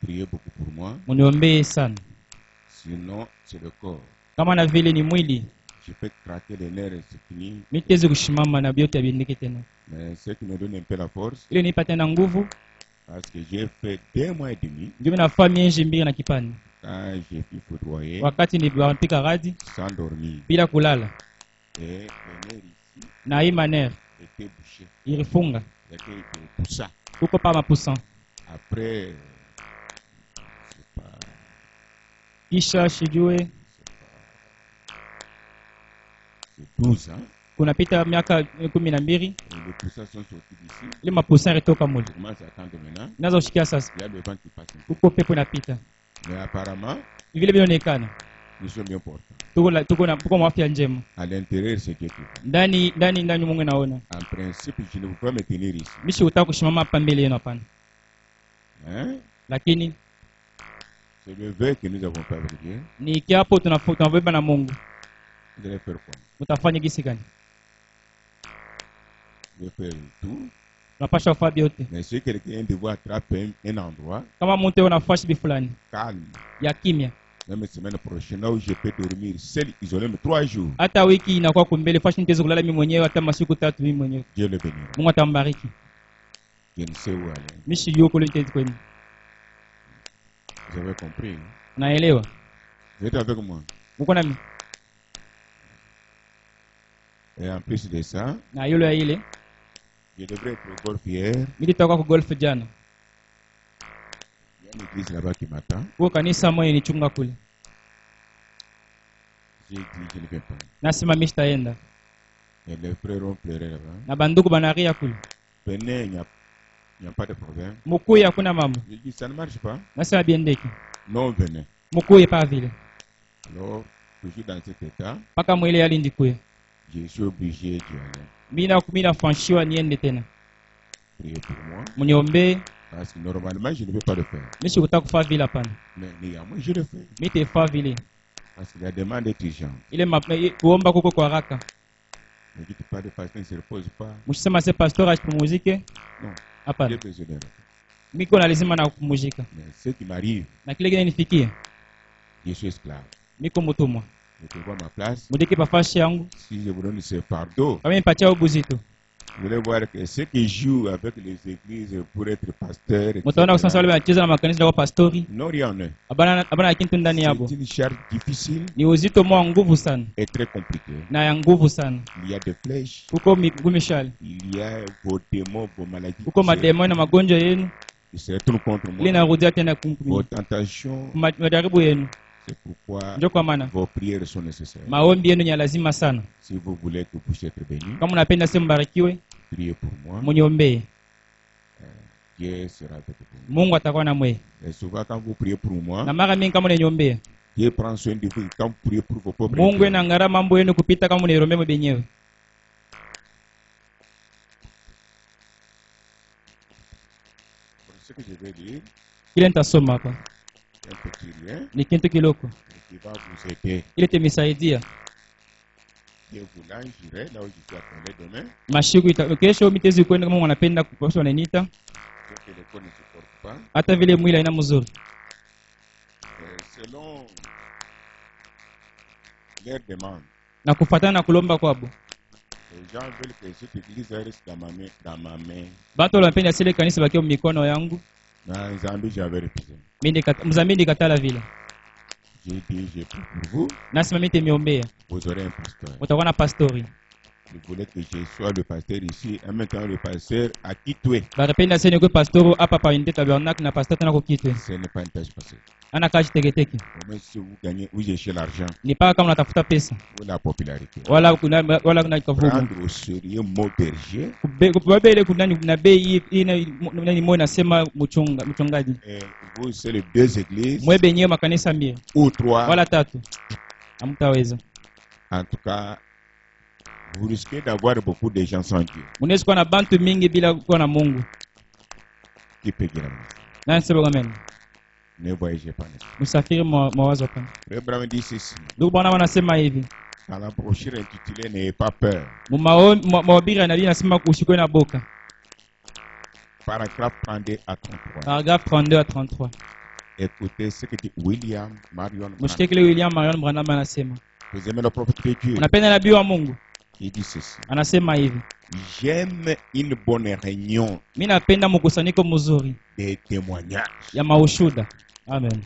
Priez beaucoup pour moi. Muniombee sana. Sinon, c'est le corps. Kama na vile ni mwili, Je peux craquer les nerfs et c'est fini. mitezi kushimama na biote abindike tena. Mais ce qui me donne un peu la force, Ile nipa tena nguvu, parce que j'ai fait 2 mois et demi ndio nafaa miezi mbili na kipani. quand j'ai pu foudroyer Wakati nilipika radi sans dormir. bila kulala. Et le nerf ici Na hii maner était bouché. ilifunga. C'était pour ça. Kuko pa mapusan. Après, c'est pas, Kisha shijue c'est 12 ans. kunapita miaka 12, Et les poussins sont sortis d'ici. ile mapusan retoka mule. Je commence à attendre maintenant. Nazo shikia sasa. Il y a le vent qui passe. Kuko pepo inapita. Mais apparemment, Vile vinaonekana. nous sommes bien portants. Tuko na afya njema. À l'intérieur, c'est Dieu qui fait. Ndani Mungu naona. En principe, je ne peux pas me tenir ici. Mishi utaka kushimama hapa mbele yenu hapana. Hein? Lakini C'est le vœu que nous avons fait avec Dieu. ni kiapo tunabeba na Mungu. Vous allez faire quoi? Utafanya gisi gani? Je vais faire tout. Tunapasha kufanya vyote. Mais si quelqu'un doit attraper un endroit Kama mtu unafashi bifulani calme, ya kimya. même semaine prochaine, là où je peux dormir seul, isolé, mais 3 jours, Hata wiki inakuwa kumbele fashi nitezo kulala mimi mwenyewe hata masiku 3 mimi mwenyewe. Dieu le bénira. Mungu atambariki. Je ne sais où aller. Mishi yuko lete kwenu. Vous avez compris? Naelewa. Vous êtes avec moi. Uko nami? Et en plus de ça, Na yule ya ile. je devrais être au golf hier. Nilitoka kwa golf jana. Il y a une église là-bas qui m'attend. Kwa kanisa moja nichunga kule. J'ai dit, je ne viens pas. Nasema mimi sitaenda. Et les frères ont pleuré là-bas. Na banduku banaria kule. Venez, il n'y a pas de problème. Mukuye hakuna mambo. Je dis, ça ne marche pas. Nasema biendeki. Non, venez. Mukuye pa vile. Alors, toujours dans cet état, Paka mwile yali ndikuye. je suis obligé d'y aller. Mimi nafanshiwa niende tena. Priez pour moi. Muniombee. Parce que normalement, je ne vais pas le faire. Mishi utaka kufanya vile hapana. Mais néanmoins, je le fais. Mimi tefaa vile. Parce que la demande est urgente. Ile kuomba kuko kwa haraka. Ne dites pas de pasteur ne se repose pas. Msema se pastor asipumuzike? Non. Hapana. J'ai besoin de repos. Miko na lazima na kupumzika. Mais ce qui m'arrive, Na kile kile nifikie. je suis esclave. Miko mutumwa. Je te vois ma place. Mudeke pafashi yangu. Si je vous donne ce fardeau, Kama nipatia ubuzito. vous allez voir que ceux qui jouent avec les églises pour être pasteurs, Mutaona kusasa wale wanacheza na makanisa kwa pastori. non, rien en eux. Abana kintu ndani yabo. C'est une charge difficile Ni uzito mwa nguvu sana. et très compliquée. Na ya nguvu sana. Il y a des flèches, Kuko mishale. il y a vos démons, vos maladies. Kuko mademoni na magonjwa yenu. Ils se retournent contre Ile moi. narudia tena kumkumini. Vos tentations, Majaribu yenu. c'est pourquoi Ndio kwa maana vos prières sont nécessaires. maombi yenu ni ya lazima sana. Si vous voulez que vous puissiez être béni, Kama unapenda sema mbarikiwe, priez pour moi. muniombee. Dieu sera avec vous. Mungu atakuwa na mwe. Et souvent, quand vous priez pour moi, Na mara mingi kama unaniombea, Dieu prend soin de vous. Quand vous priez pour vos propres Mungu prières, anangara mambo yenu kupita kama unairombea mwe benyewe. ce que je vais dire, Kile nitasoma hapa c'est un petit rien ni kintu kiloko. qui va vous aider. Ile temisaidia Dieu voulant, j'irai là où je suis appelé demain. mashiku kesho mitezi kwenda kama wanapenda kupaswa wananiita. Parce que le corps ne supporte pas. Hata vile mwili haina mzuri. Selon leur demande, Na kufuatana na kulomba kwabo. les gens veulent que cette église reste dans ma main. Bato wanapenda sile kanisa bakio mikono yangu. Dans Zambie, j'avais refusé. Mzamini katala vile. J'ai dit, j'ai pris pour vous, Nasema mimi temiombea. vous aurez un pasteur. Utakuwa na pastori. Vous voulez que je sois le pasteur ici, et maintenant le pasteur à Kitwe. Barapenda sene kwa pastoro hapa pa Unité Tabernacle na pastor tena kokitwe. Ce n'est pas une tâche facile. Ana kaji teketeke. Au moins, si vous gagnez, vous cherchez l'argent Ni paka kama unatafuta pesa. ou la popularité. Wala kuna kavumu. Prendre au sérieux mot berger Kubabele kuna na bei nani moyo nasema mchungaji. et vous, c'est les 2 églises Mwe benyewe makanisa mbili. ou 3. Wala 3. Hamtaweza. En tout cas, vous risquez d'avoir beaucoup de gens sans Dieu. Unaweza kuwa na bantu mingi bila kuwa na Mungu. Qui peut dire Nani sema amen. ne voyagez pas. Msafiri mawazo hapa. Frère Branham dit ceci. Ndugu bwana wanasema hivi. Dans la brochure intitulée N'ayez pas peur. Mahubiri yanabii nasema usikwe na boka. Paragraphe 32 à 33. Paragraphe 32 à 33. Écoutez ce que dit William Marion Branham. Mshike kile William Marion Branham anasema. Vous aimez le prophète de Dieu? Unapenda nabii wa Mungu? Il dit ceci. Anasema hivi. J'aime une bonne réunion Mimi napenda mkusanyiko mzuri de témoignages. ya maushuda. Amen.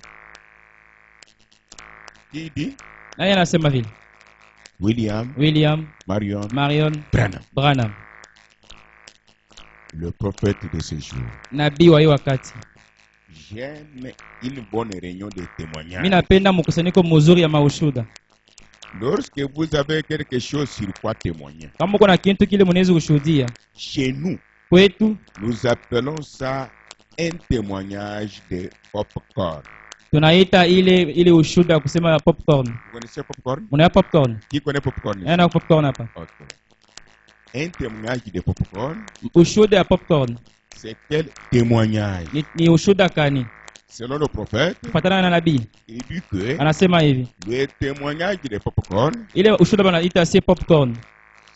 Qui dit? Nani anasema vile? William Marion Branham, Branham. le prophète de ce jour. Nabii wa hii wakati. J'aime une bonne réunion de Mimi témoignages. napenda mkusanyiko mzuri ya maushuda. Lorsque vous avez quelque chose sur quoi témoigner, Kama uko na kitu kile mnaweza kushuhudia, chez nous, kwetu nous appelons ça un témoignage de popcorn. tunaita ile ushuda kusema popcorn. Vous connaissez popcorn? Mna popcorn? Qui connaît popcorn? ici? Yana popcorn hapa. Ok. Un témoignage de popcorn, Ushuda ya popcorn c'est quel témoignage? ni ushuda kani? Selon le prophète, Kufuatana na nabii il dit que anasema hivi, le témoignage de popcorn, ile ushuda wanaita si popcorn,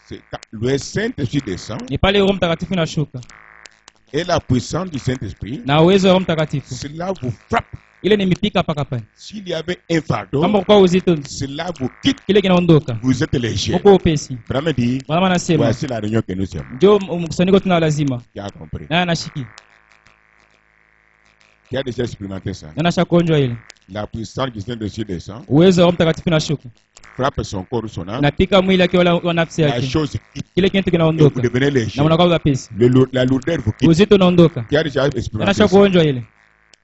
c'est quand le Saint-Esprit descend ni pale Roho Mtakatifu inashuka et la puissance du Saint-Esprit, na uwezo wa Roho Mtakatifu. cela vous frappe. Ile ni mipika paka pale. S'il y avait un fardeau, Kama kwa uzito cela vous quitte. kile kinaondoka. Vous êtes léger. Uko upesi. Vraiment dit, Bwana anasema, voici la réunion que nous aimons. njoo mkusanyiko tuna lazima. Qui a compris? Na anashiki. Qui a déjà expérimenté ça? Na anashakonjwa ile. La puissance du Saint-Esprit descend, Uwezo wa Roho Mtakatifu unashuka. frappe son corps ou son âme. Napika mwili yake wala nafsi La yake. chose quitte. Kile kitu Et vous kinaondoka. devenez léger. Na unakuwa upesi. La lourdeur vous quitte. Uzito unaondoka. Qui a déjà expérimenté ça? Anashakonjwa ile.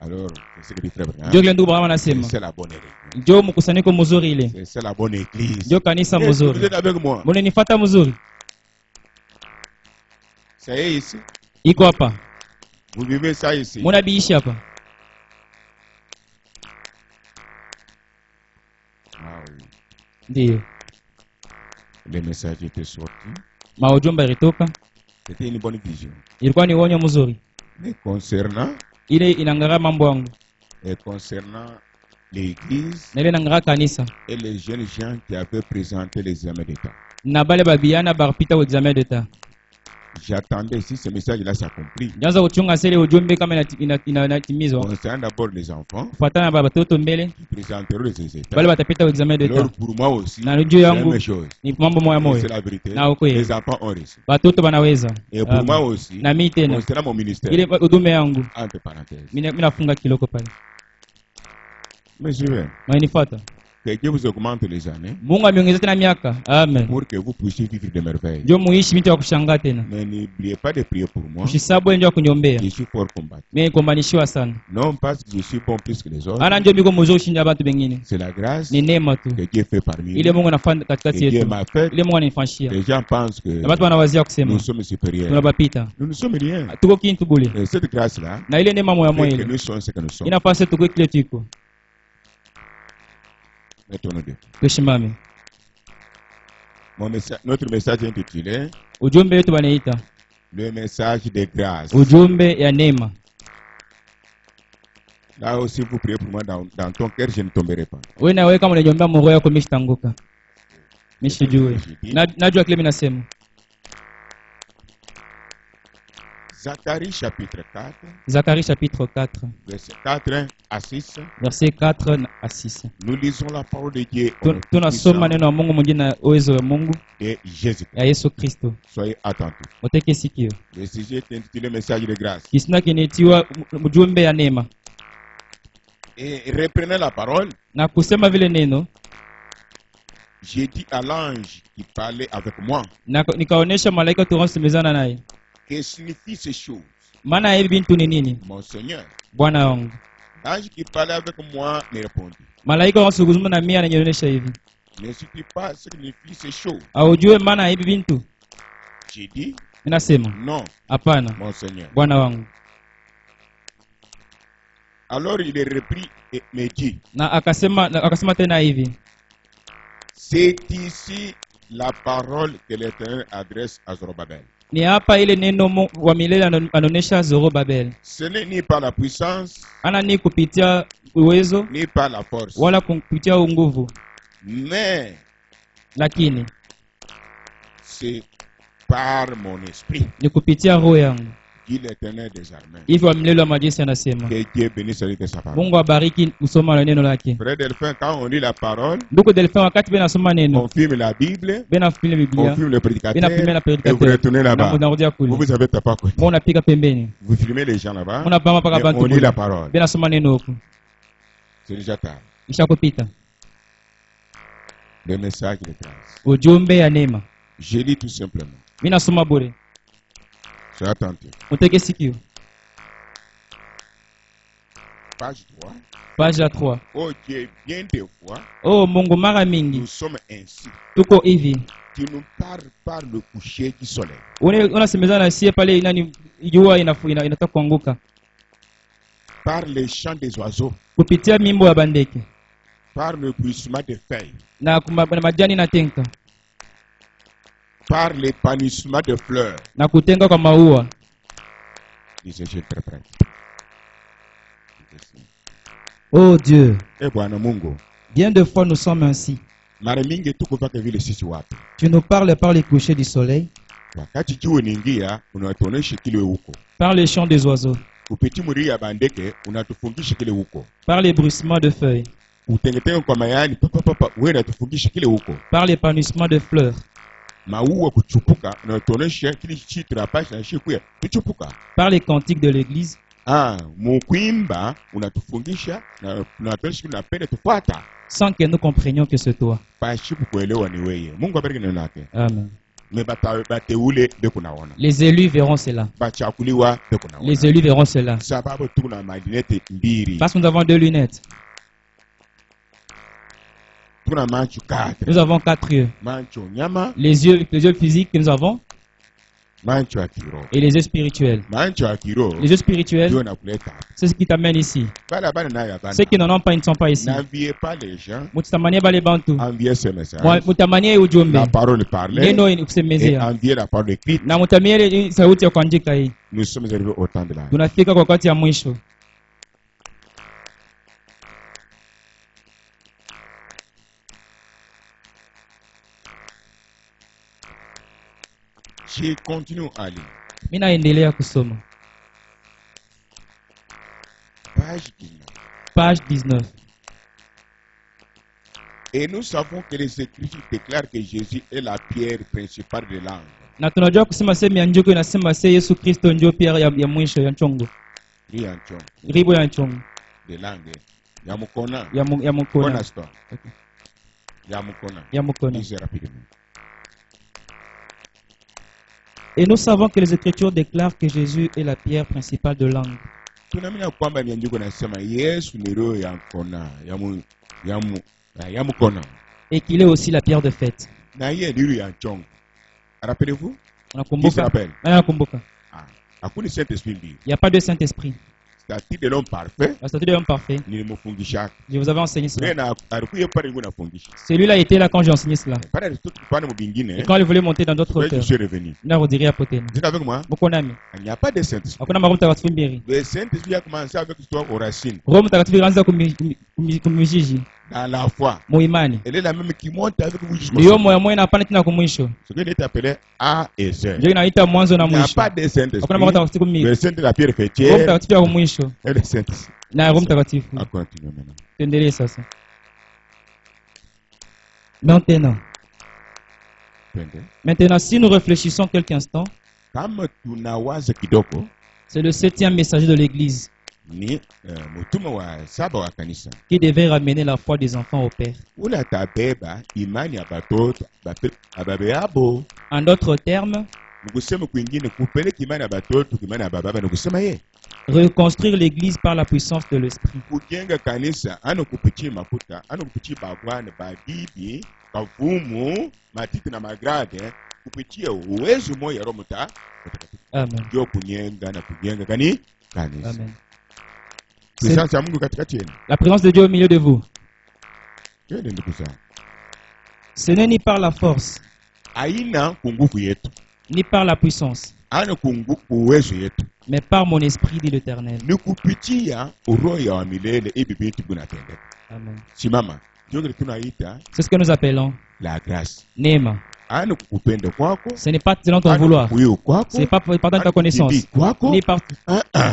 Alors, c'est ce que dit frère Branham. Njoo kile ndugu Bwana anasema. C'est la bonne réunion. Njoo mkusanyiko mzuri ile. C'est la bonne église. Njoo kanisa Est-ce que vous mzuri. êtes avec moi? Mnanifuata mzuri. Ça y est ici. Iko hapa. Vous vivez ça ici. Mnabiishi hapa. Ah oui. Ndio. Le message était sorti. Maujumbe yalitoka. C'était une bonne vision. Ilikuwa ni onyo mzuri. Mais concernant, Ile inangara mambo yangu. et concernant l'église Na ile inangara kanisa. et les jeunes gens qui avaient présenté les examens d'État. Na bale babiana barpita examen d'etat. J'attendais si ce message-là s'accomplit. Nyanza kuchunga sele ujumbe kama inatimizwa. Concernant d'abord les enfants Kufuatana na batoto mbele, qui présenteront les états. bale batapita examen d'etat. Alors pour moi aussi, Na c'est juu la yangu même chose. ni mambo moya Et moya. c'est la vérité. Na ukweli. Les enfants ont réussi. Batoto banaweza. Et pour moi aussi, Na mimi tena. concernant mon ministère, Ile huduma yangu entre parenthèses. mimi nafunga kiloko pale. Mais je vais Mnanifuata. que Dieu vous augmente les années Mungu ameongeza tena miaka. Amen. pour que vous puissiez vivre de merveilles. Njoo muishi mtu wa kushangaa tena. Mais n'oubliez pas de prier pour moi. Ushisabu njoo kuniombea. Je suis fort combattu. Mimi kombanishiwa sana. Non parce que je suis bon plus que les autres. Ana njoo biko mzuri kushinda watu wengine. C'est la grâce Ni neema tu. que Dieu fait parmi Ile nous. Mungu anafanya Que katikati Dieu yetu. m'a fait. Ile Mungu ananifanyia. Les gens pensent que Na watu wanawazia kusema nous sommes supérieurs. tunabapita. Nous ne sommes rien. Tuko kintu bule. Et cette grâce-là, Na ile neema moya moya fait que ile. nous sommes ce que nous sommes. Inafasi tuko kile tuko. Mettons-nous debout. Tushimame. Notre message est intitulé Ujumbe wetu banaita le message de grâce. ujumbe ya neema. Là aussi, vous priez pour moi dans ton cœur, je ne tomberai pas. Wewe na wewe kama unaniombea moyo wako mishitanguka. Mishijue. Najua kile mimi nasema. Zacharie chapitre 4, Zacharie chapitre 4, verset 4 à 6. verset 4 à 6. Nous lisons la parole de Dieu au nom Tunasoma neno la Mungu mwingine na uwezo wa Mungu de Jésus. ya Yesu Kristo. Soyez attentifs. Uteke sikio. Le sujet est intitulé message de grâce. Kisina kinitiwa ujumbe ya neema. Et reprenez la parole. Na kusema vile neno, J'ai dit à l'ange qui parlait avec moi, na nikaonesha malaika tunasemezana naye. que signifient ces choses, Maana hivi bintu ni nini? mon Seigneur? Bwana wangu. L'ange qui parlait avec moi me répondit, Malaika wanazungumza na mimi ananionyesha hivi. ne sais-tu pas ce que signifient ces choses? Aujue maana hivi bintu? J'ai dit, Ninasema, non, hapana, mon Seigneur. Bwana wangu. Alors il est repris et me dit, Na akasema tena hivi. c'est ici la parole que l'Éternel adresse à Zorobabel. Ni hapa ile neno wa milele anaonesha Zorobabel. Ce n'est ni par la puissance, Ana ni kupitia uwezo ni par la force, wala kupitia nguvu, mais lakini c'est par mon esprit, ni kupitia roho yangu, Dit l'Éternel des armées. Hivyo mlelo wa majeshi anasema. Que Dieu bénisse celui qui sa parole. Mungu abariki kusoma la neno lake. Frère Delphin, quand on lit la parole, Ndugu Delphin, wakati bena nasoma neno, on filme la Bible, bena filme on Biblia, filme le bena filme la prédicateur, et vous retournez na là-bas. munarudia kule. Vous avez tapé à côté. Mbona unapiga pembeni? Vous filmez les gens là-bas, Mbona bama paka et bantu on lit kule. la parole. Bena soma neno huko. C'est déjà tard. Ishakupita. Le message de grâce. Ujumbe ya neema. Je lis tout simplement. Mimi nasoma bure. Sois attentif. Utege sikio. Page 3. Page ya 3. Oh Dieu, bien des fois, Oh Mungu, mara mingi nous sommes ainsi. tuko hivi. Tu nous parles par le coucher du soleil. Unasemezana sie pale nani jua inataka kuanguka. Par les chants des oiseaux. Kupitia mimbo ya bandeke. Par le bruissement des feuilles. Na majani na tenka. Par l'épanouissement de fleurs. Na kutenga kwa maua. Disais, je interprète. Oh Dieu, Eh Bwana Mungu, bien de fois nous sommes ainsi. mara mingi tuko mpaka vile sisi wapi. Tu nous parles par les couchers du soleil, Wakati jua inaingia, unatuonesha kile huko. par les chants des oiseaux, Kupitia muri ya bandeke, unatufungisha kile huko. par les bruissements de feuilles, Utengetenge kwa mayani, papa, wewe unatufungisha kile huko. par l'épanouissement de fleurs, Maua kuchupuka, unatuonesha kile chitu la pasha na shikuya, tuchupuka. par les cantiques de l'église, Mukuimba, unatufungisha, na unatuonesha tunapenda tufuata. sans que nous comprenions que c'est toi. Pashipu kuelewa ni wewe. Mungu abariki neno lake. Amen. Bateule beko naona. Les élus verront cela. Bachakuliwa beko naona. Les élus verront cela. Sababu tuko na madinete mbili. Parce que nous avons 2 lunettes. Tuko na macho 4. Nous avons 4 yeux. Macho nyama, Les yeux physiques que nous avons macho ya kiroho. et les yeux spirituels. Macho ya kiroho Les yeux spirituels, ndio nakuleta. c'est ce qui t'amène ici. Bana nayo hapana. Ceux qui n'en ont pas, ils ne sont pas ici. N'enviez pas les gens. Mutamanie bale bantu. Enviez ce message. Mutamanie ujumbe. La parole parlée. Neno Et kusemezea. enviez la parole écrite. Na mutamie sauti ya kuandika hii. Nous sommes arrivés au temps de la. Tunafika kwa wakati ya mwisho. Je continue à lire. Mimi naendelea kusoma. Page 19. Page 19. Et nous savons que les Écritures déclarent que Jésus est la pierre principale de l'angle. Na tunajua kusema sehemu ya njugu inasema se Yesu Kristo ndio pia ya mwisho ya nchongo. Ribo ya nchongo. De l'angle. Ya mukona. Ya mukona. Cornerstone. Okay. Ya mukona. Ya mukona. Lisez rapidement. Et nous savons que les Écritures déclarent que Jésus est la pierre principale de l'angle. Tunaamini kwamba miandiko nasema Yesu ni roho ya mkona, ya mukona. Et qu'il est aussi la pierre de fête. Na yeye ndio ya nchongo. Rappelez-vous? Qui se Unakumbuka? rappelle? Nakumbuka. Hakuna Saint-Esprit ndio. Il n'y a pas de Saint-Esprit. Statut de l'homme parfait. La statue de l'homme parfait. Nilimfundisha. Je vous avais enseigné cela. Wewe alikuwa pale nguna fundisha. Celui-là était là quand j'ai enseigné cela. Pale tutupane mbingine. Et quand il voulait monter dans d'autres Je hauteurs, suis revenu. il a rediré à côté. Vous êtes avec moi? Beaucoup nami. Il n'y a pas de Saint-Esprit. Hakuna Roho Mtakatifu mbili. Le Saint-Esprit a commencé avec toi aux racines. Roho Mtakatifu anaanza kumijiji Dans la foi. muimani. Elle est la même qui monte avec vous jusqu'au Ndio sommet. moyo moyo inapanda tena kumwisho. Ce qui est appelé A et Z. Ndio inaita mwanzo na Il n'y a mwisho. pas de Hakuna Saint-Esprit. Roho Mtakatifu mbili. Le Saint de la pierre Roho fêtière Mtakatifu ya kumwisho et le Saint-Esprit. na Roho Mtakatifu. On continue maintenant. Tuendelee sasa. Maintenant, si nous réfléchissons quelques instants, Kama tunawaza kidogo c'est le 7e messager de l'Église ni mtume wa saba wa kanisa qui devait ramener la foi des enfants au Père. ule atabeba imani ya batoto ababe yabo. En d'autres termes, Nikusema kwingine kupeleka imani ya batoto imani ya bababa nikusema ye reconstruire l'Église par la puissance de l'Esprit. kujenga kanisa ano kupitia makuta ano kupitia bagwana babibi kavumu matiti na magrade kupitia uwezo moja Roho Mtakatifu Amen. ndio kunyenga na kujenga kanisa. Amen. Presence ya Mungu katikati yenu. La présence de Dieu au milieu de vous. Twende ndugu zangu. Ce n'est ni par la force, Haina kunguvu yetu. ni par la puissance, Ana kunguvu uwezo yetu. mais par mon esprit, dit l'Éternel. Ni kupitia roho ya wa milele hivi vitu vinatendeka. Amen. Simama. Ndio tunaita C'est ce que nous appelons la grâce. Nema. Kupenda kwako, Ce n'est pas selon ton vouloir. kuyo kwako, Ce n'est pas par ta connaissance. kutii kwako, Ni par...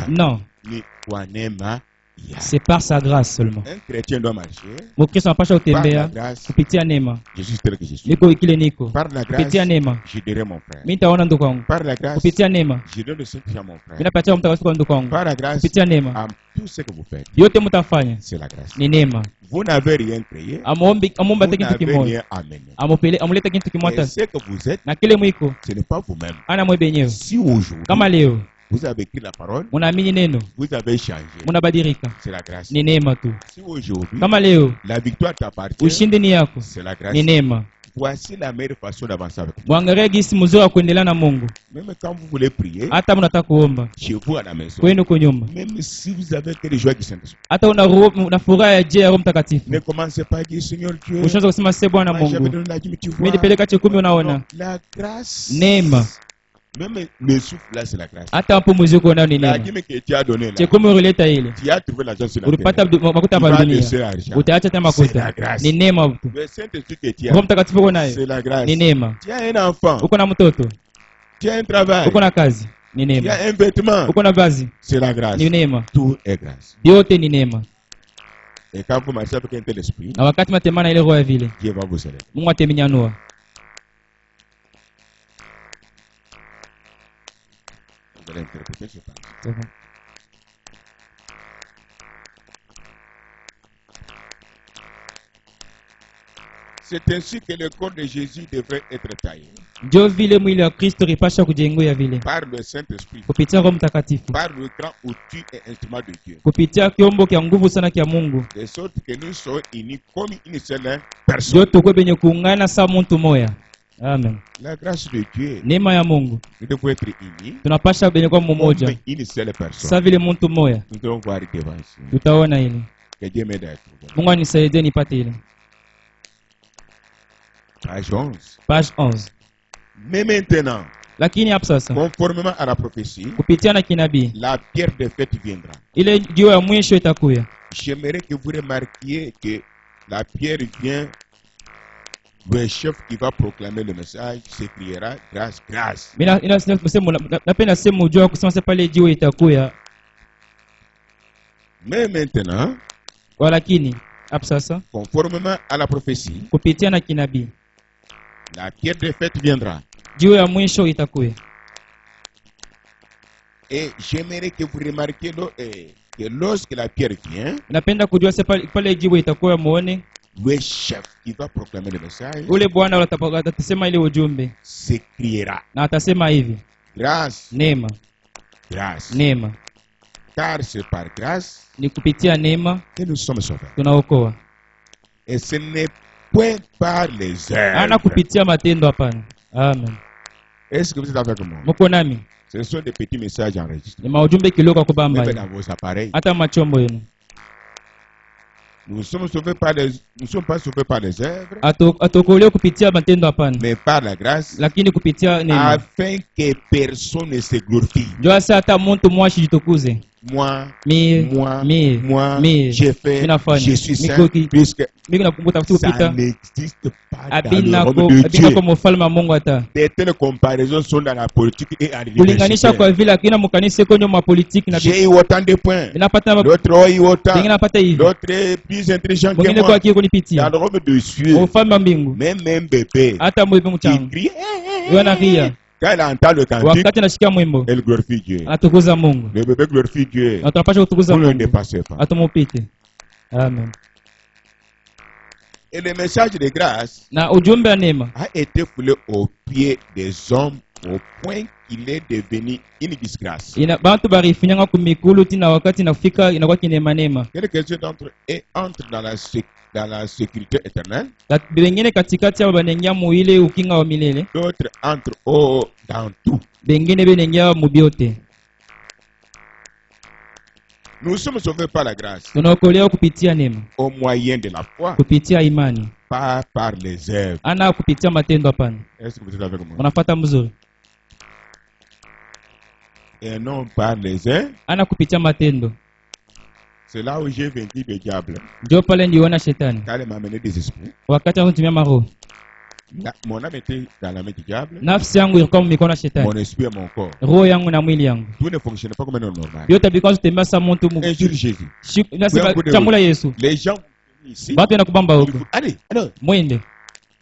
Non, ni kwa neema yake. c'est par sa grâce seulement. Un chrétien doit marcher Mkristo anapasha par la kutembea grâce. kupitia neema. Je suis tel que je suis. Niko kile niko. Par la grâce, Kupitia neema. je dirai mon frère. Mimi nitaona ndugu wangu. Par la grâce, Kupitia neema. je donne le Saint-Esprit à mon frère. Ninapatia mtakatifu kwa ndugu wangu. Par la grâce, Kupitia neema. à tout ce que vous faites, Yote mtafanya c'est la grâce. ni neema. Vous n'avez rien créé, Amomba vous hata kitu n'avez kimoja. rien amené. Amuleta kitu Et kimoja. ce que vous êtes, Na kile mwiko ce n'est pas vous-même. ana mwe benyewe. Si aujourd'hui, Kama leo vous avez écrit la parole, munaamini neno, vous avez changé, munabadilika. c'est la grâce. Ni neema tu. Si aujourd'hui, Kama leo la victoire t'appartient, ushindi ni yako, c'est la grâce. ni neema. Voici la meilleure façon d'avancer avec Dieu. Mwangalie gisi mzuri wa kuendelea na Mungu. Même quand vous voulez prier, Hata mnataka kuomba chez vous à la maison, kwenu kwa nyumba, même si vous avez que les joies qui sont hata una furaha ya je ya Roho Mtakatifu, ne commencez pas à dire Seigneur Dieu, ushaanza kusema sasa Bwana moi, j'avais Mungu, donné la dîme, tu vois. mimi nipeleka chekumi, unaona Non, la grâce, neema. même le souffle là, c'est la grâce. Hata hapo muziki nayo ni La neema. dîme que tu as donnée là, Chekumi ulileta ile, tu as trouvé l'argent sur la ulipata terre. makuta Tu hapa vas dunia, laisser l'argent. utaacha tena C'est makuta. la grâce. Ni neema tu. Le Saint-Esprit que tu Roho as, Mtakatifu uko nayo c'est la grâce. ni neema. Tu as un enfant, Uko na mtoto, tu as un travail, uko na kazi, ni tu neema. as un vêtement, Uko na vazi, c'est la grâce. ni neema. Tout est grâce. Yote ni neema. Et quand vous marchez avec un tel esprit, Na wakati matemana ile roho ya vile, Dieu va vous aider. Mungu ateminyanua. Vous allez interpréter ce passage. C'est ainsi que le corps de Jésus devrait être taillé Ndio vile mwili wa Kristo ripasha kujengwa vile par le Saint-Esprit, kupitia Roho Mtakatifu, par le grand outil et instrument de Dieu, kupitia kiombo kya nguvu sana kya Mungu, de sorte que nous soyons unis comme une seule personne. ndio tukwe benye kuungana sa muntu moya. Amen. La grâce de Dieu, Neema ya Mungu nous devons être unis tunapasha benye kwa mmoja comme une seule personne. sa vile muntu moya. Nous devons voir devant ici. Tutaona ile. Que Dieu m'aide à trouver. Mungu anisaidie nipate ile. Page 11. Page 11. Mais maintenant, Lakini hapo sasa conformément à la prophétie, kupitia na kinabii la pierre de fête viendra. ile jiwe ya mwisho itakuya. J'aimerais que vous remarquiez que la pierre vient, le chef qui va proclamer le message s'écriera grâce, grâce. Mimi napenda sema ujua kusema sasa pale jiwe itakuya. Mais maintenant, Walakini hapo sasa conformément à la prophétie, kupitia na kinabii la pierre de fête viendra. jiwe ya mwisho itakuya. Et j'aimerais que vous remarquiez que lorsque la pierre vient, Napenda kujua sasa pale jiwe itakuya, muone le chef qui va proclamer le message ule bwana atasema ile ujumbe s'écriera na atasema hivi: grâce, neema, grâce. neema. Car c'est par grâce Ni kupitia neema que nous sommes sauvés. tunaokoa, Et ce n'est point par les ana œuvres. kupitia matendo, hapana. Amen. Est-ce que vous êtes avec moi? Muko nami? Ce sont des petits messages enregistrés. Ni maujumbe kiloka kubamba Même dans vos appareils. hata machombo yenu. Nous ne sommes pas sauvés par les œuvres, Atokolewa kupitia matendo, hapana, mais par la grâce, lakini kupitia neema. afin que personne ne se glorifie. Ndio sasa hata mtu mwashi jitukuze. Moi, Mie j'ai fait, Minafanya. je suis saint, Mikoki. puisque Mimi nakumbuka ça kupita n'existe pas dans le abina royaume de Dieu. kwa mfalme wa Mungu. Hata De telles comparaisons sont dans la politique et en kulinganisha l'université. kwa vile akina mkanisa kwenye mapolitiki na J'ai eu autant de points. ninapata L'autre a eu autant. wengine napata hivi, L'autre est plus intelligent que wengine kwa moi. akili Dans kunipitia le royaume de Dieu, ufalme wa mbingu. même un bébé Hata mwimbe qui mchanga crie, wanaria quand elle entend le cantique, wakati anashikia mwimbo elle glorifie Dieu. atukuza Mungu, Le bébé glorifie Dieu. na tunapaswa kutukuza Vous ne le Mungu, dépassez pas. atumupite. Amen. Et le message de grâce Na ujumbe wa neema a été foulé aux pieds des hommes au point qu'il est devenu une disgrâce. ina bantu barifinyanga kumikulu tina wakati nafika inakuwa kineema neema. Quelques-uns d'entre eux entrent dans la sécurité éternelle. Bengine katikati yabo banengia muile ukinga wa milele, D'autres entrent dans tout. bengine benengia mubyote. Nous sommes sauvés par la grâce, Tunaokolewa kupitia neema, au moyen de la foi, kupitia imani, pas par les œuvres. ana kupitia matendo, hapana. Est-ce que vous êtes avec moi? Unafuata mzuri, Et non par les œuvres. ana kupitia matendo. C'est là où j'ai vaincu le diable. Ndio pale ndiona shetani Car il m'a amené des esprits. wakati anatumia maroho. Mon âme était dans la main du diable. nafsi yangu ilikuwa mikono ya shetani, Mon esprit et mon corps. roho yangu na mwili yangu Tout ne fonctionnait pas comme un homme normal. vyote vilikuwa vitembea sa mtu Un jour, Jésus. nasema chamula Yesu, Les gens ici. batu na kubamba huko, Allez, alors. mwende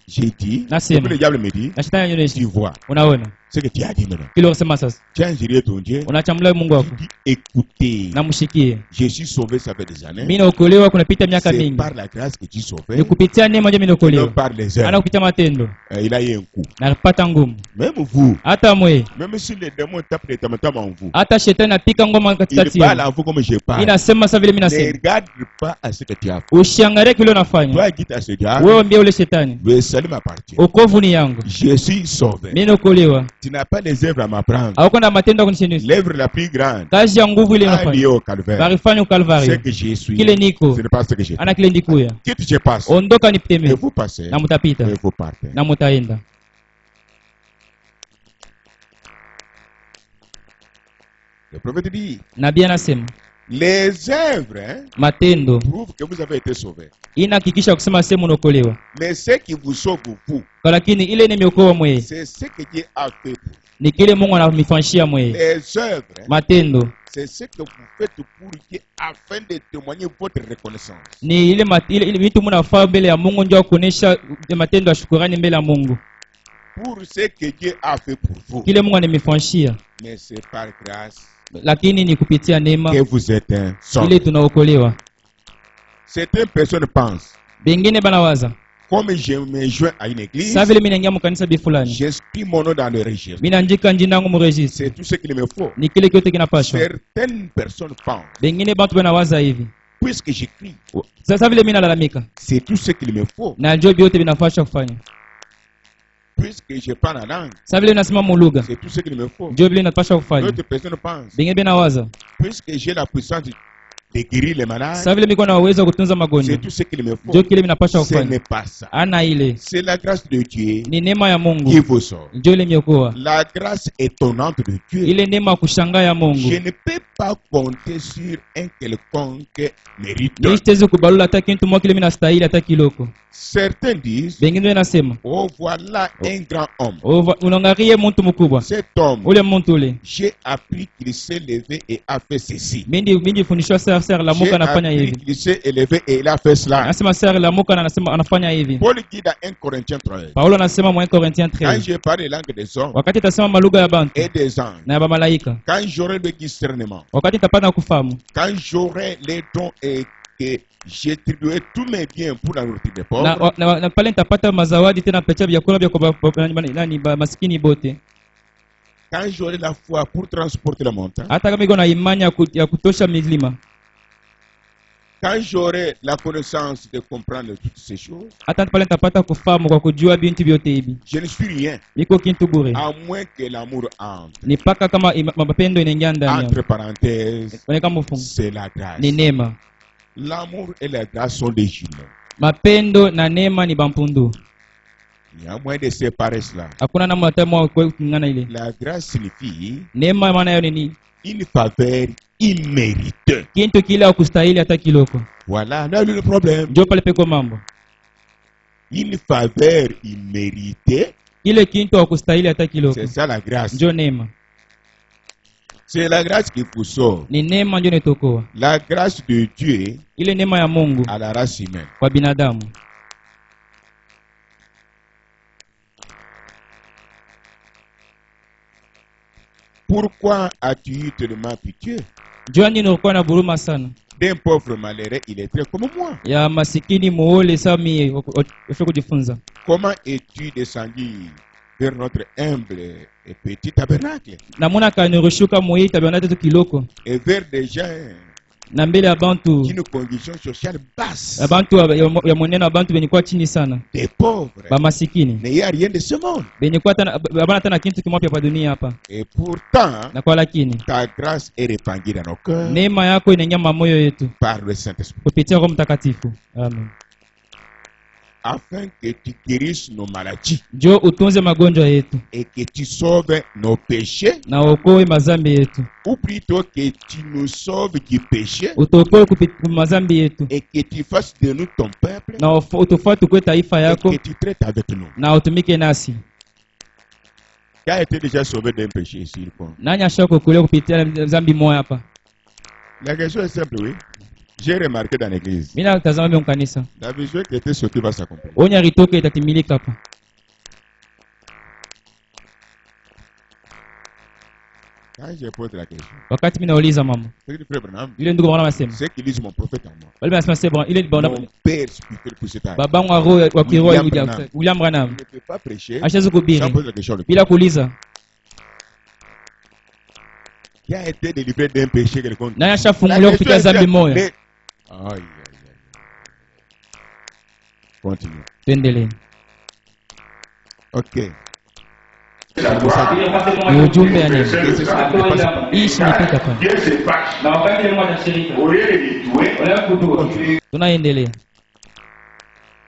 J'ai dit. Nasema. Le diable me dit. na shetani Tu ananionyesha, vois. unaona Ce que tu as dit maintenant. kile unasema sasa, Tu as injurié ton Dieu. unachamula Mungu Tu wako dis écoutez. na mshikie. Je suis sauvé, ça fait des années. Mimi naokolewa kunapita miaka C'est mingi, par la grâce que tu es sauvé. ni kupitia neema ndio mimi Non naokolewa, par les ana œuvres. kupitia matendo Il a eu un coup. napata ngumu. Même vous. Hata mwe, Même si les démons tapent les tam-tams en vous. hata shetani apika ngoma Il katikati parle yenu, en vous comme je parle. inasema sasa vile mimi Ne nasema. regarde pas à ce que tu as fait. Ushiangalie kile unafanya Toi, dites à ce diable, wewe, ambie ule shetani, le salut m'appartient. wokovu ni yangu, Je suis sauvé. mimi naokolewa. Tu n'as pas les œuvres à m'apprendre. Hauko na matendo ya kunishindiza, L'œuvre la plus grande, kazi ya nguvu ile liée unafanya au calvaire. barifanya Ce ukalvari, que je suis, kile niko ce n'est pas ce que j'ai. ana kile ndikuya. Quitte, je passe. Ondoka Et nipiteme vous passez. na mutapita Et vous partez. na mutaenda. Le prophète dit, Nabii anasema les œuvres matendo prouvent que vous avez été sauvé. inahakikisha kusema sehemu unaokolewa, Mais ce qui vous sauve, vous, lakini ile nimeokoa mweye c'est ce que Dieu a fait pour vous. ni kile Mungu anamifanyishia mweye. Les œuvres, Matendo c'est ce que vous faites pour Dieu afin de témoigner votre reconnaissance. ni ile vitu mnafaa mbele ya Mungu, ndio kuonesha matendo ya shukrani mbele ya Mungu, Pour ce que Dieu a fait pour vous. kile Mungu anamifanyishia, Mais c'est par grâce lakini ni kupitia neema que vous êtes un ile sauvé. tunaokolewa. Certaines personnes pensent, Bengine banawaza comme je me joins à une église, sasa vile mimi naingia mkanisa bifulani, j'inscris mon nom dans le registre. mimi naandika jina langu mregistre, C'est tout ce qu'il me faut. ni kile kyote kinapashwa. Certaines personnes pensent, Bengine bantu banawaza hivi, puisque j'écris, sasa vile mimi nalalamika c'est tout ce qu'il me faut. na ndio vyote vinafasha kufanya. Puisque je parle la langue, Sasa vile nasema mulugha c'est tout ce qu'il me faut. ndio vile napasha kufanya. D'autres personnes pensent, Bengine banawaza puisque j'ai la puissance de guérir les malades, sasa vile miko na uwezo wa kutunza c'est magonjwa tout ce qu'il me faut. ndio kile vinapasha Ce kufanya. n'est pas ça. Ana ile C'est la grâce de Dieu ni neema ya qui Mungu vous sauve. ndio ile miokoa, La grâce étonnante de Dieu. ile neema ya kushangaa ya Je Mungu. ne peux pas compter sur un quelconque mérite. Mimi sitaweza kubalula hata kitu moja kile mimi nastahili hata kiloko. Certains disent, Bengine wanasema oh voilà un grand homme. unaangalia mtu mkubwa, Cet homme, ule mtu ule j'ai appris qu'il s'est levé et a fait ceci. mimi fundishwa sasa la J'ai muka anafanya appris hivi, qu'il s'est élevé et il a fait cela. anasema sasa la muka anasema anafanya hivi. Paul dit dans 1 Corinthiens 13, Paulo anasema mwa Corinthiens quand 13, je parle les langues des hommes wakati tasema malugha ya bantu et des anges, na ya malaika, quand j'aurai le discernement, wakati tapata kufahamu, quand j'aurai les dons et que j'ai tribué tous mes biens pour la nourriture des na, pauvres, na pale nitapata mazawadi tena pecha vyakula vya kwa maskini bote, quand j'aurai la foi pour transporter la montagne, hata kama iko na imani ya kutosha milima, quand j'aurai la connaissance de comprendre toutes ces choses, hata pale nitapata kufahamu kwa kujua bintu vyote hivi, je ne suis rien, iko kintu bure, à moins que l'amour entre. ni paka kama mapendo inaingia ndani Entre yao. parenthèses, Kwenye kama mfungo c'est la grâce. ni neema, L'amour et la grâce sont des jumeaux. mapendo na neema ni bampundu, Il y a moyen de séparer cela. hakuna namna hata moja kwa kungana ile. La grâce signifie Neema maana yao ni une faveur imméritée. kintu kile au kustahili hata kiloko, Voilà, là le problème. ndio pale peko mambo, Une faveur imméritée, ile kintu au kustahili hata kiloko c'est ça la grâce. ndio neema. C'est la grâce qui vous sauve. Ni neema ndio inatokoa, La grâce de Dieu ile neema ya Mungu à la race humaine. kwa binadamu. Pourquoi as-tu eu tellement pitié Jua nini ulikuwa na huruma sana d'un pauvre malheureux illettré comme moi? ya masikini muole sami usho kujifunza. Comment es-tu descendu vers notre humble et petit tabernacle Namuna kanirushuka muita bana tetu kiloko et vers des gens na mbele ya bantu d'une condition sociale basse, abantu ya mwenendo wa bantu benye kwa chini sana, des pauvres, ba masikini n'ayant rien de ce monde. benye kwa bana tana kintu kimwapya pa dunia hapa, Et pourtant, na kwa lakini ta grâce est répandue dans nos cœurs neema yako inaingia mamoyo yetu par le Saint-Esprit. kupitia Roho Mtakatifu. Amen. afin que tu guérisses nos maladies njo utunze magonjwa yetu et que tu sauves nos péchés, na uokoe mazambi yetu, ou plutôt que tu nous sauves du péché utuokoe kupitia mazambi yetu et que tu fasses de nous ton peuple na utufaa tukue taifa et yako que tu traites avec nous. na utumike nasi. Qui a été déjà sauvé d'un péché ici? Nani ashakuokolewa kupitia dhambi moja hapa? La question est simple, oui. J'ai remarqué dans l'église, Mimi natazama mbele kanisa, la vision qui était sortie va s'accomplir. onya ritoke itatimilika hapa. Quand je pose la question, Wakati mimi nauliza mama, c'est que frère Branham, ile ndugu bwana anasema, c'est qu'ils lisent mon prophète en moi. wale wanasema sema ile bwana Mon père spirituel pour cet âge. babangu wa roho wa kiroho William yuja Branham. William Il Branham ne peut pas prêcher ashazo sans kuhubiri poser la question. bila kuuliza. Qui a été délivré d'un péché quelconque? Nani La ashafunguliwa question kupitia est dhambi simple, moja? mais- Aïe, aïe, aïe. Continue. Tuendelee. Ok. Ni ujumbe ya neno. Hii shinipita hapa. Na wakati Mungu anashirika. Tunaendelea.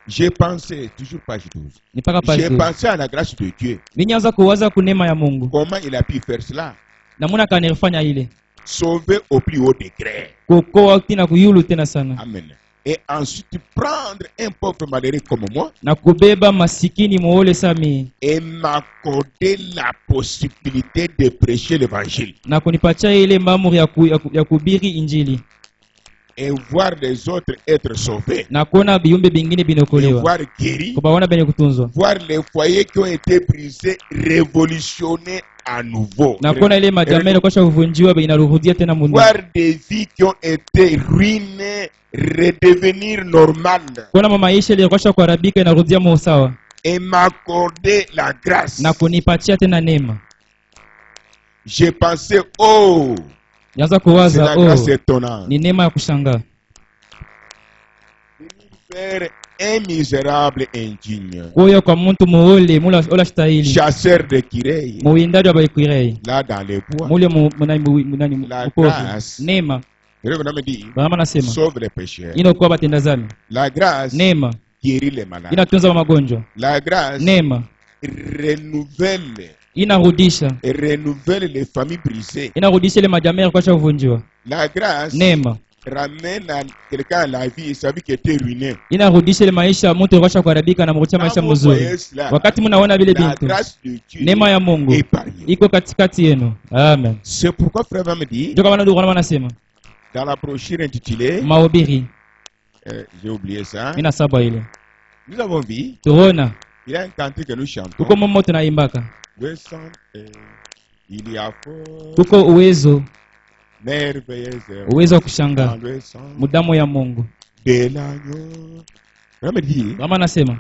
J'ai pensé, toujours page 12. Ni mpaka pale. J'ai pensé à la grâce de Dieu. Mimi anza kuwaza kunema ya Mungu. Comment il a pu faire cela? Na Mungu akanifanya ile. Sauver au plus haut degré. Kuokoa tena kuyulu tena sana. Amen. Et ensuite prendre un pauvre malheureux comme moi Na kubeba masikini muole sami. et m'accorder la possibilité de prêcher l'évangile Na kunipatia ile mambo ya kubiri injili. et voir les autres être sauvés, Na kuona biumbe bingine et binokolewa. voir guéris, Kubaona bene kutunzwa. voir les foyers qui ont été brisés révolutionnés à nouveau, Na kuona ile majamii kwa kuvunjiwa inaruhudia tena mundu. voir des vies qui ont été ruinées redevenir normales Kuona maisha ile kwa kuharibika inarudia mu sawa. et m'accorder la grâce. Na kunipatia tena neema. J'ai pensé, oh, Nianza c'est kuwaza la grâce étonnante. ni neema ya kushangaa. Faire un misérable indigne, Kuya kwa mtu muole mula ola stahili. chasseur de Kirei, Muwindaji wa Baikirei. là dans les bois. Mule munani La mupofu. grâce. Neema. On me dit, Bama nasema. sauve les pécheurs. Inokuwa batenda zambi. La grâce Neema. guérit les malades. Inatunza magonjwa. La grâce Neema. renouvelle Inarudisha. et renouvelle les familles brisées. Inarudisha ile majamii kwa kuvunjiwa. La grâce Neema. ramène quelqu'un à la vie, sa vie qui était ruinée. Inarudisha ile maisha ya mtu kwa kuharibika na mrudia maisha Quand vous mzuri. voyez cela, Wakati mnaona vile la bintu, grâce de Dieu neema ya Mungu est parmi vous. iko katikati yenu. Amen. C'est pourquoi frère va me dire, Ndio kama ndugu wanasema dans la brochure intitulée, mahubiri j'ai oublié ça, mimi na saba ile. nous avons vu, Tuona il y a un cantique que nous chantons. kuko momo tunaimbaka. Le sang, il y a fort, Kuko uwezo merveilleuse uwezo wa dans kushangaa le sang mudamu ya Mungu. de l'agneau. On me dit, Kama nasema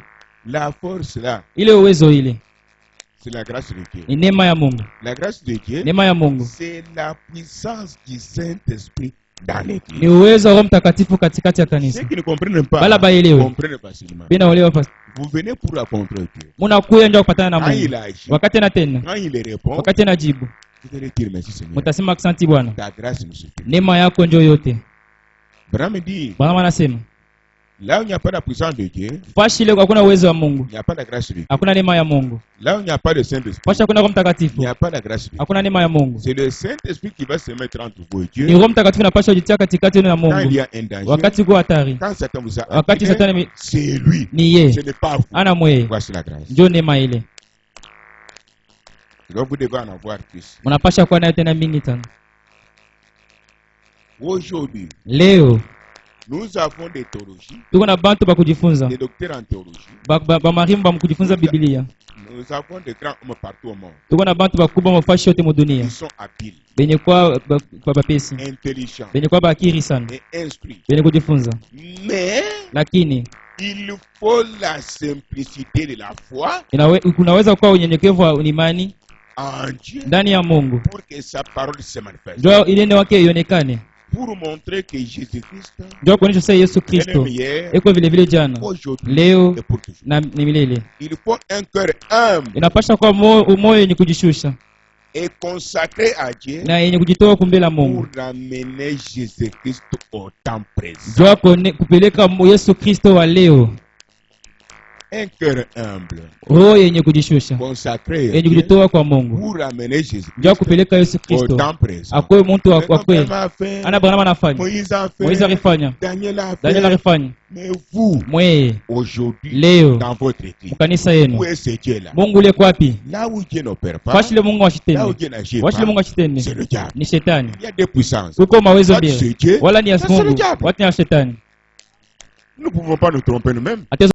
la force là, ile uwezo ile c'est la grâce de Dieu. ni neema ya Mungu. La grâce de Dieu, Neema ya Mungu c'est la puissance du Saint-Esprit dans ni l'église. uwezo wa Roho Mtakatifu katikati ya Ceux kanisa. qui ne comprennent pas, Bala baelewe. comprennent facilement. Bina olewa pas. Vous venez pour rencontrer Dieu. Munakuya ndio kupatana na Quand il Mungu. agit, Wakati na tena, quand il répond, wakati anajibu, vous allez dire merci Seigneur. mtasema asante Bwana. Ta grâce nous suffit. Neema yako ndio yote. Abraham dit, Bwana anasema, là où il n'y a pas la puissance de Dieu, fashi ile hakuna uwezo wa Mungu. il n'y a pas la grâce de Dieu. Hakuna neema ya Mungu. Là où il n'y a pas de Saint-Esprit, Fashi hakuna Roho il Mtakatifu. n'y a pas la grâce de Dieu. Hakuna neema ya Mungu. C'est le Saint-Esprit qui va se mettre entre vous et Dieu. Ni Roho Mtakatifu anapaswa kujitia katikati yenu na Quand il Mungu. y a un danger, Wakati kwa hatari. quand Satan vous a Wakati appelé, Satani c'est lui. ni Ce yeye. n'est pas vous. Ana mweye. Voici la grâce. Ndio neema ile. Donc vous devez en avoir plus. Mnapaswa kuwa nayo tena mingi sana. Aujourd'hui, Leo nous avons des théologies, tuko na bantu ba kujifunza. des docteurs en théologie. Ba marimu ba kujifunza Biblia. Nous avons des grands hommes partout au monde. Tuko na bantu bakubwa mafashi yote mu dunia. Ils sont habiles, Benye kwa bapesi. intelligents Benye kwa bakiri sana. et instruits. Benye kujifunza. Mais Lakini il faut la simplicité de la foi kunaweza kuwa unyenyekevu wa imani en Dieu ndani ya Mungu. pour que sa parole se manifeste. Ndio ile neno wake ionekane. Pour montrer que Jésus-Christ Ndio kuonyesha sasa Yesu est le Kristo meilleur eko vile vile jana, aujourd'hui leo et pour toujours. na ni milele. Il faut un cœur humble Inapasha kuwa moyo yenye kujishusha et consacré à Dieu na yenye kujitoa kumbela pour Mungu. ramener Jésus-Christ au temps présent. Ndio kupeleka Yesu Kristo wa leo. Un cœur humble, roho yenye kujishusha, consacré à yenye Dieu, kujitoa kwa Mungu, pour ramener Jésus ndio ya kupeleka Yesu au Kristo temps présent. akuwe mtu wa Mais kweli. Abraham a fait, Ana Abrahamu anafanya, Moïse a fait, Moizi alifanya, Daniel a fait, Daniel alifanya. mais vous, Mweye aujourd'hui, leo dans votre église, mkanisa yenu, où est ce Dieu-là? Mungu ule kwapi? Là où Dieu n'opère pas, Washile Mungu là où washitende, Dieu n'agit washile Mungu pas, washitende c'est le diable. ni shetani. Il y a des puissances. Kuko mawezo Soit mbili, c'est Dieu, wala ni ya soit c'est le Mungu, diable. watu ni ya shetani. Nous ne pouvons pas nous tromper nous-mêmes. Hatuwezi